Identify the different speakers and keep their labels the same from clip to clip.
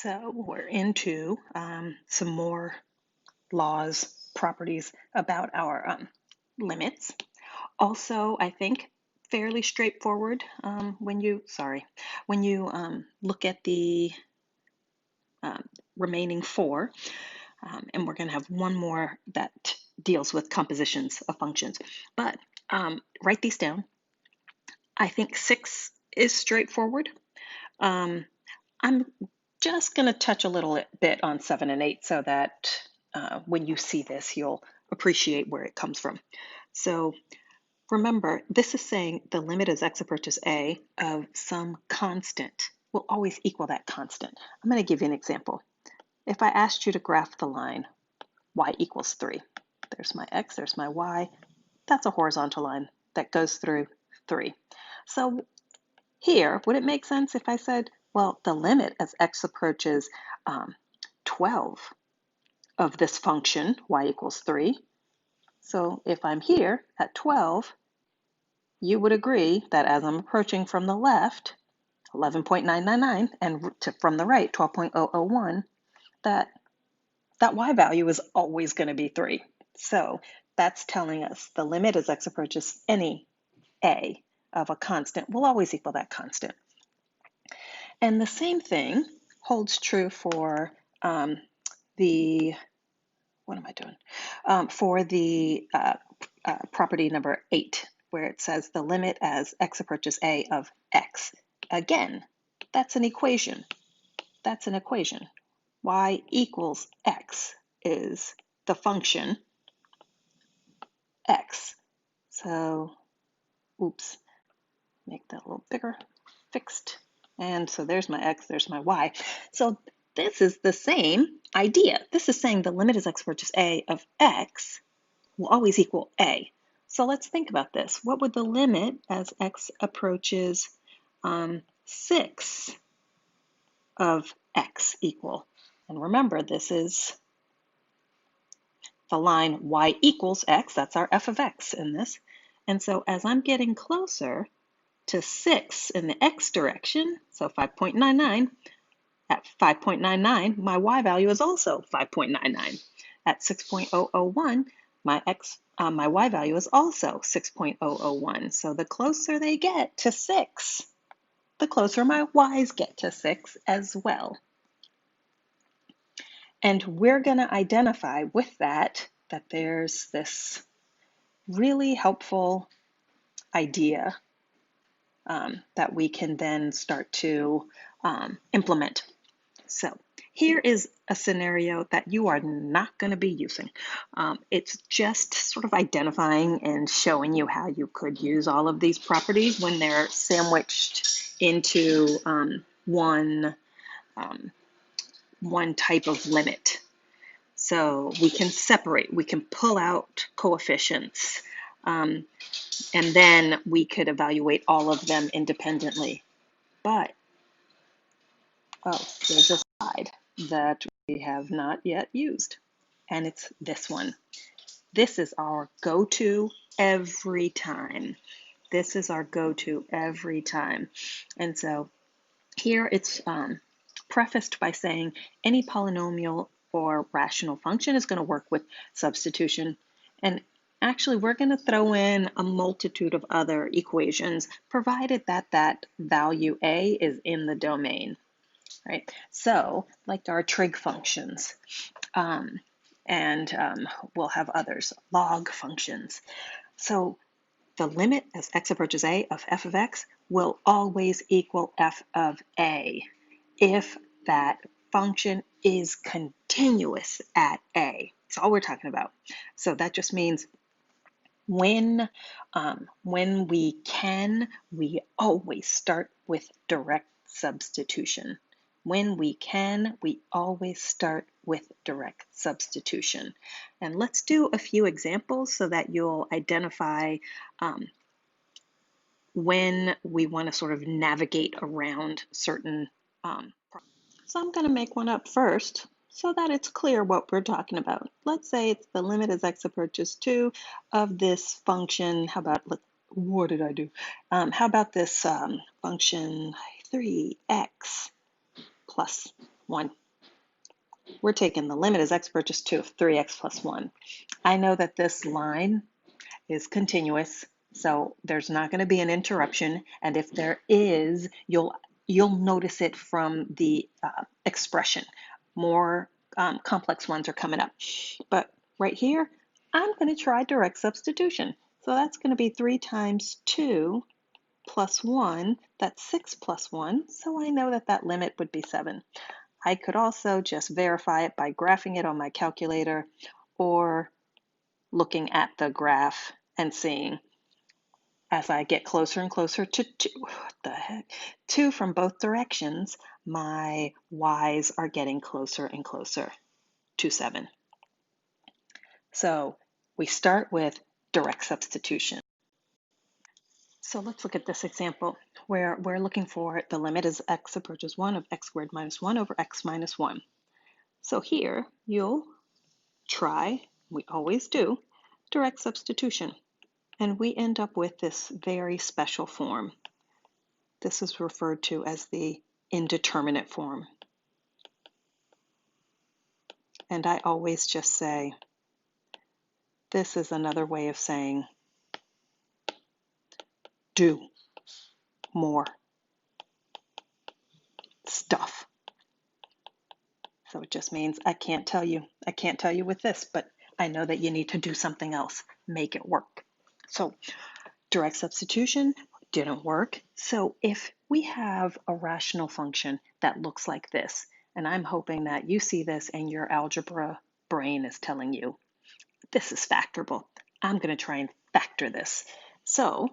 Speaker 1: So we're into some more laws, properties about our limits. Also, I think fairly straightforward when you look at the um, remaining four, and we're going to have one more that deals with compositions of functions. But write these down. I think 6 is straightforward. Um, I'm just going to touch a little bit on 7 and 8 so that when you see this, you'll appreciate where it comes from. So remember, this is saying the limit as x approaches a of some constant will always equal that constant. I'm going to give you an example. If I asked you to graph the line y equals 3, there's my x, there's my y. That's a horizontal line that goes through 3. So here, would it make sense if I said, well, the limit as x approaches 12 of this function, y equals 3. So if I'm here at 12, you would agree that as I'm approaching from the left, 11.999, and from the right, 12.001, that y value is always going to be 3. So that's telling us the limit as x approaches any a of a constant will always equal that constant. And the same thing holds true for the, what am I doing? For the property number 8, where it says the limit as x approaches a of x. Again, that's an equation. That's an equation. Y equals x is the function x. So, oops, make that a little bigger, fixed. And so there's my x, there's my y. So this is the same idea. This is saying the limit as x approaches a of x will always equal a. So let's think about this. What would the limit as x approaches 6 of x equal? And remember, this is the line y equals x. That's our f of x in this. And so as I'm getting closer to 6 in the x direction, so 5.99, at 5.99, my y value is also 5.99. At 6.001, my y value is also 6.001. So the closer they get to 6, the closer my y's get to 6 as well. And we're going to identify with that there's this really helpful idea that we can then start to implement. So here is a scenario that you are not going to be using. It's just sort of identifying and showing you how you could use all of these properties when they're sandwiched into one type of limit. So we can separate, we can pull out coefficients, and then we could evaluate all of them independently. But, oh, there's a slide that we have not yet used, and it's this one. This is our go-to every time. This is our go-to every time. And so here it's prefaced by saying any polynomial or rational function is going to work with substitution. And actually, we're going to throw in a multitude of other equations, provided that that value a is in the domain, right? So, like our trig functions, and we'll have others, log functions. So the limit as x approaches a of f of x will always equal f of a if that function is continuous at a. That's all we're talking about. So that just means when we can, we always start with direct substitution. When we can, we always start with direct substitution. And let's do a few examples so that you'll identify when we want to sort of navigate around certain problems. So I'm going to make one up first so that it's clear what we're talking about. Let's say it's the limit as x approaches 2 of this function. How about, what did I do? How about this function 3x plus 1. We're taking the limit as x approaches 2 of 3x plus 1. I know that this line is continuous, so there's not going to be an interruption, and if there is, you'll notice it from the expression. More complex ones are coming up. But right here, I'm going to try direct substitution. So that's going to be 3 times 2 plus 1, that's 6 plus 1, so I know that that limit would be 7. I could also just verify it by graphing it on my calculator or looking at the graph and seeing as I get closer and closer to 2, what the heck, 2 from both directions, my y's are getting closer and closer to 7. So we start with direct substitution. So let's look at this example where we're looking for the limit as x approaches 1 of x squared minus 1 over x minus 1. So here you'll try, we always do, direct substitution. And we end up with this very special form. This is referred to as the indeterminate form. And I always just say, this is another way of saying, do more stuff. So it just means I can't tell you with this, but I know that you need to do something else, make it work. So direct substitution didn't work. So if we have a rational function that looks like this, and I'm hoping that you see this and your algebra brain is telling you, this is factorable. I'm going to try and factor this. So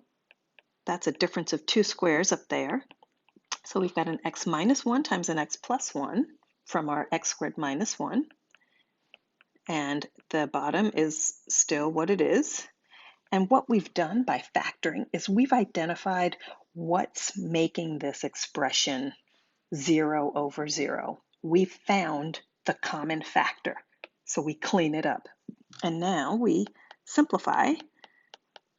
Speaker 1: that's a difference of 2 squares up there. So we've got an x minus 1 times an x plus 1 from our x squared minus 1. And the bottom is still what it is. And what we've done by factoring is we've identified what's making this expression 0 over 0. We've found the common factor. So we clean it up. And now we simplify,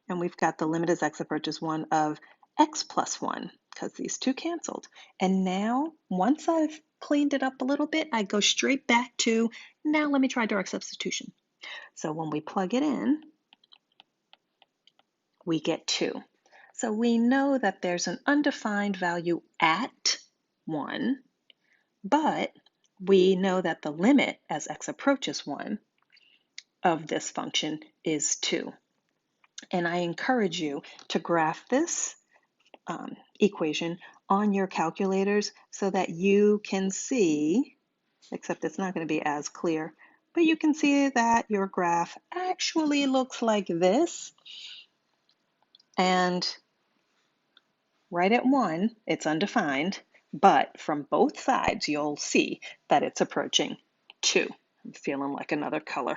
Speaker 1: and we've got the limit as x approaches 1 of x plus 1, because these two canceled. And now, once I've cleaned it up a little bit, I go straight back to, now let me try direct substitution. So when we plug it in, we get 2. So we know that there's an undefined value at 1, but we know that the limit as x approaches 1 of this function is 2. And I encourage you to graph this equation on your calculators so that you can see, except it's not going to be as clear, but you can see that your graph actually looks like this. And right at 1, it's undefined, but from both sides, you'll see that it's approaching 2. I'm feeling like another color.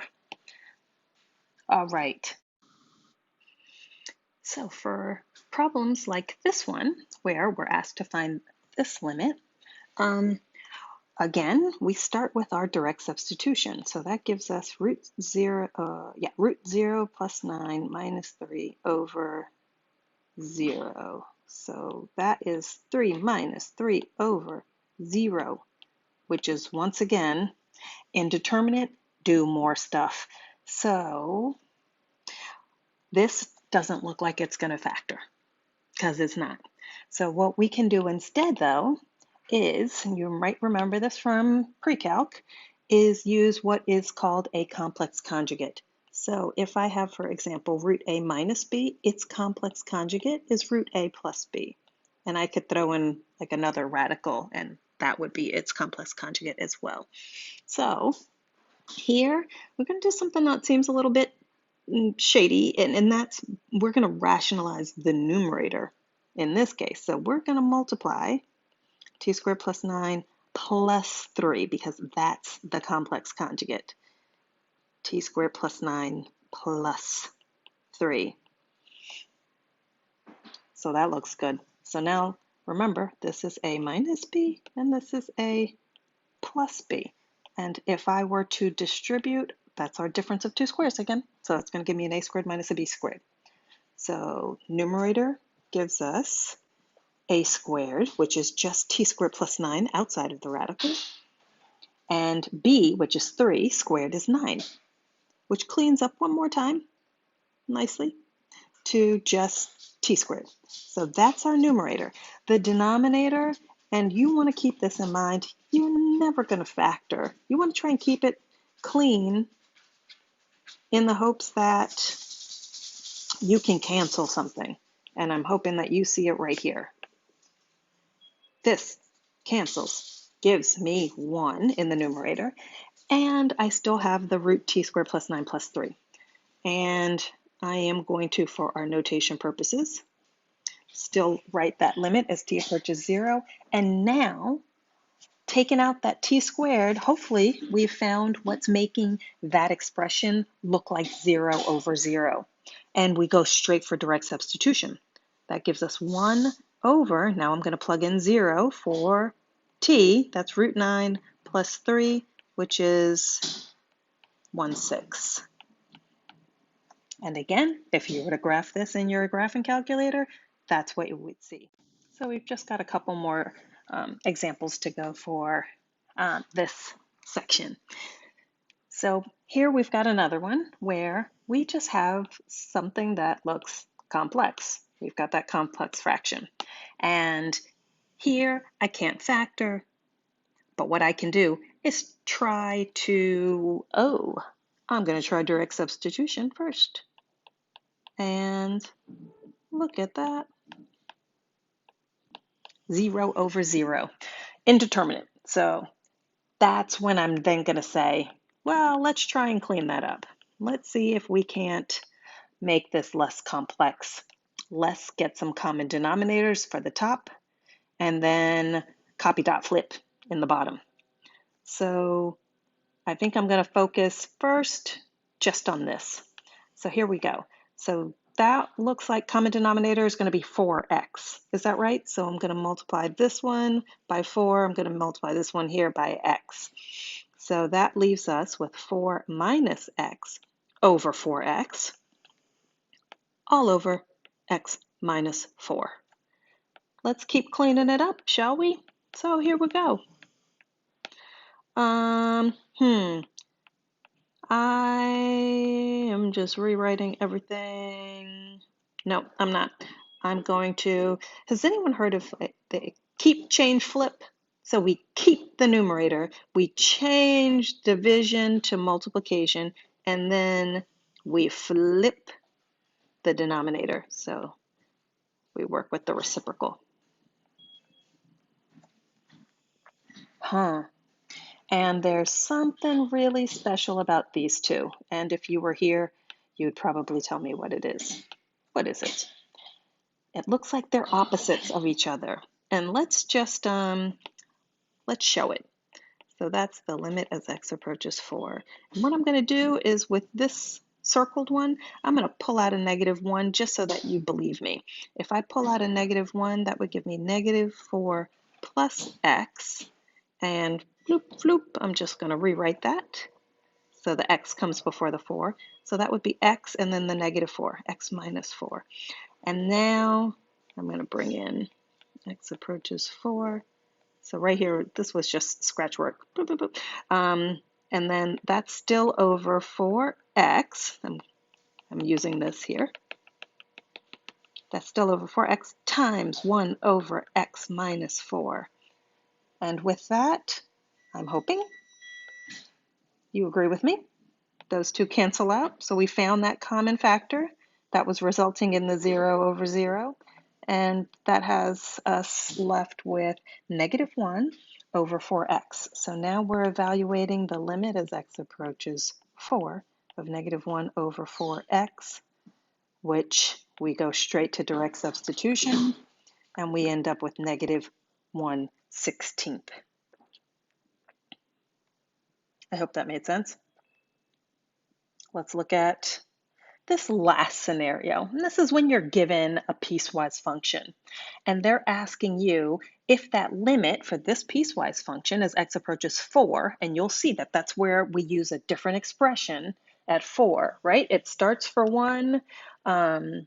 Speaker 1: All right. So for problems like this one, where we're asked to find this limit, again, we start with our direct substitution. So that gives us root 0 plus 9 minus 3 over 0. So that is 3 minus 3 over 0, which is once again indeterminate, do more stuff. So this doesn't look like it's going to factor because it's not. So what we can do instead, though, is, and you might remember this from pre-calc, is use what is called a complex conjugate. So if I have, for example, root a minus b, its complex conjugate is root a plus b. And I could throw in like another radical, and that would be its complex conjugate as well. So here, we're going to do something that seems a little bit shady, and that's we're going to rationalize the numerator in this case. So we're going to multiply t squared plus 9 plus 3 because that's the complex conjugate. T squared plus 9 plus 3. So that looks good. So now remember, this is a minus b and this is a plus b. And if I were to distribute, that's our difference of 2 squares again. So it's going to give me an a squared minus a b squared. So numerator gives us a squared, which is just t squared plus 9 outside of the radical, and b, which is 3, squared is 9, which cleans up one more time nicely to just t squared. So that's our numerator. The denominator, and you want to keep this in mind, you're never going to factor. You want to try and keep it clean in the hopes that you can cancel something. And I'm hoping that you see it right here. This cancels, gives me 1 in the numerator, and I still have the root t squared plus 9 plus 3. And I am going to, for our notation purposes, still write that limit as t approaches 0. And now, taking out that t squared, hopefully we've found what's making that expression look like 0 over 0. And we go straight for direct substitution. That gives us 1 over, now I'm going to plug in 0 for t, that's root 9 plus 3, which is 1/6. And again, if you were to graph this in your graphing calculator, that's what you would see. So we've just got a couple more examples to go for this section. So here we've got another one where we just have something that looks complex. We've got that complex fraction. And here I can't factor, but what I can do is try to, I'm going to try direct substitution first. And look at that. 0 over 0. Indeterminate. So that's when I'm then going to say, well, let's try and clean that up. Let's see if we can't make this less complex. Let's get some common denominators for the top and then copy dot flip in the bottom. So I think I'm going to focus first just on this. So here we go. So that looks like common denominator is going to be 4x. Is that right? So I'm going to multiply this one by 4. I'm going to multiply this one here by x. So that leaves us with 4 minus x over 4x all over x minus 4. Let's keep cleaning it up, shall we? So here we go. I am just rewriting everything. No, I'm not. I'm going to, has anyone heard of the keep, change, flip? So we keep the numerator, we change division to multiplication, and then we flip the denominator. So we work with the reciprocal. And there's something really special about these two. And if you were here, you'd probably tell me what it is. What is it? It looks like they're opposites of each other. And let's just, let's show it. So that's the limit as x approaches 4. And what I'm going to do is with this circled one, I'm going to pull out a -1 just so that you believe me. If I pull out a -1, that would give me -4 plus x. And floop, floop, I'm just going to rewrite that. So the x comes before the 4. So that would be x and then the -4, x minus 4. And now I'm going to bring in x approaches 4. So right here, this was just scratch work. Boop, boop, boop. And then that's still over 4x. I'm using this here. That's still over 4x times 1 over x minus 4. And with that, I'm hoping you agree with me. Those two cancel out. So we found that common factor that was resulting in the 0 over 0. And that has us left with -1 over 4x. So now we're evaluating the limit as x approaches 4 of -1 over 4x, which we go straight to direct substitution, and we end up with -1/16. I hope that made sense. Let's look at this last scenario. And this is when you're given a piecewise function. And they're asking you if that limit for this piecewise function as x approaches 4, and you'll see that that's where we use a different expression at 4, right? It starts for one, and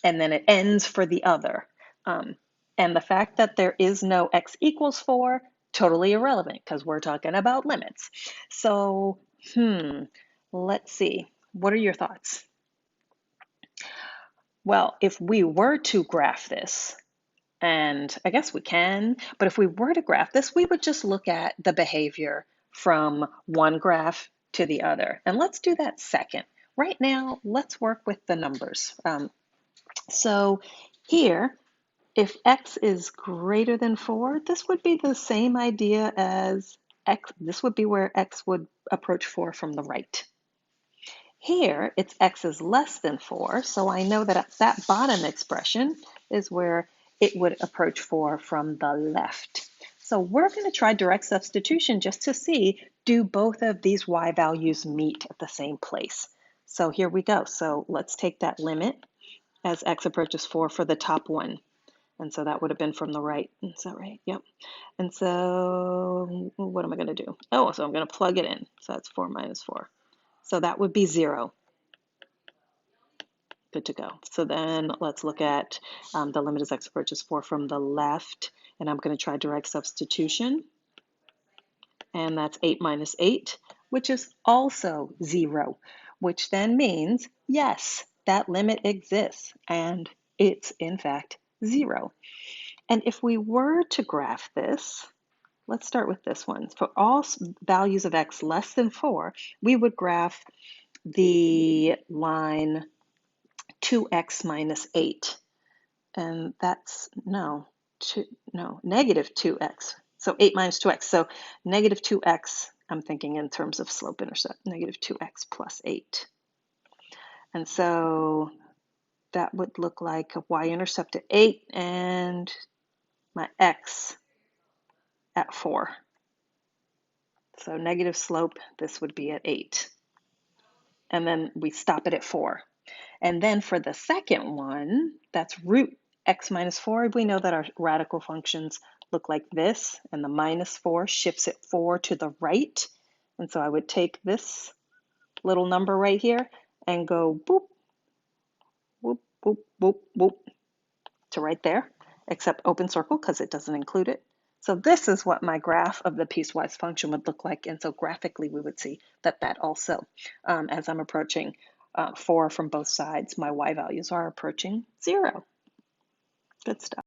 Speaker 1: then it ends for the other. And the fact that there is no x equals 4 totally irrelevant because we're talking about limits. So, let's see. What are your thoughts? Well, if we were to graph this, and I guess we can, but if we were to graph this, we would just look at the behavior from one graph to the other. And let's do that second. Right now, let's work with the numbers. So here, if x is greater than 4, this would be the same idea as x. This would be where x would approach 4 from the right. Here, it's x is less than 4, so I know that that bottom expression is where it would approach 4 from the left. So we're going to try direct substitution just to see, do both of these y values meet at the same place? So here we go. So let's take that limit as x approaches 4 for the top one. And so that would have been from the right. Is that right? Yep. And so what am I going to do? Oh, so I'm going to plug it in. So that's 4 minus 4. So that would be 0. Good to go. So then let's look at the limit as x approaches 4 from the left. And I'm going to try direct substitution. And that's 8 minus 8, which is also 0, which then means, yes, that limit exists. And it's, in fact, 0. And if we were to graph this, let's start with this one. For all values of x less than 4, we would graph the line 2x minus 8. And that's, negative 2x. So 8 minus 2x. So negative 2x, I'm thinking in terms of slope intercept, negative 2x plus 8. And so that would look like a y-intercept at 8 and my x at 4. So negative slope, this would be at 8. And then we stop it at 4. And then for the second one, that's root x minus 4. We know that our radical functions look like this, and the minus 4 shifts it 4 to the right. And so I would take this little number right here and go boop, boop, boop, boop, boop to right there, except open circle because it doesn't include it. So this is what my graph of the piecewise function would look like. And so graphically, we would see that also, as I'm approaching 4 from both sides, my y values are approaching 0. Good stuff.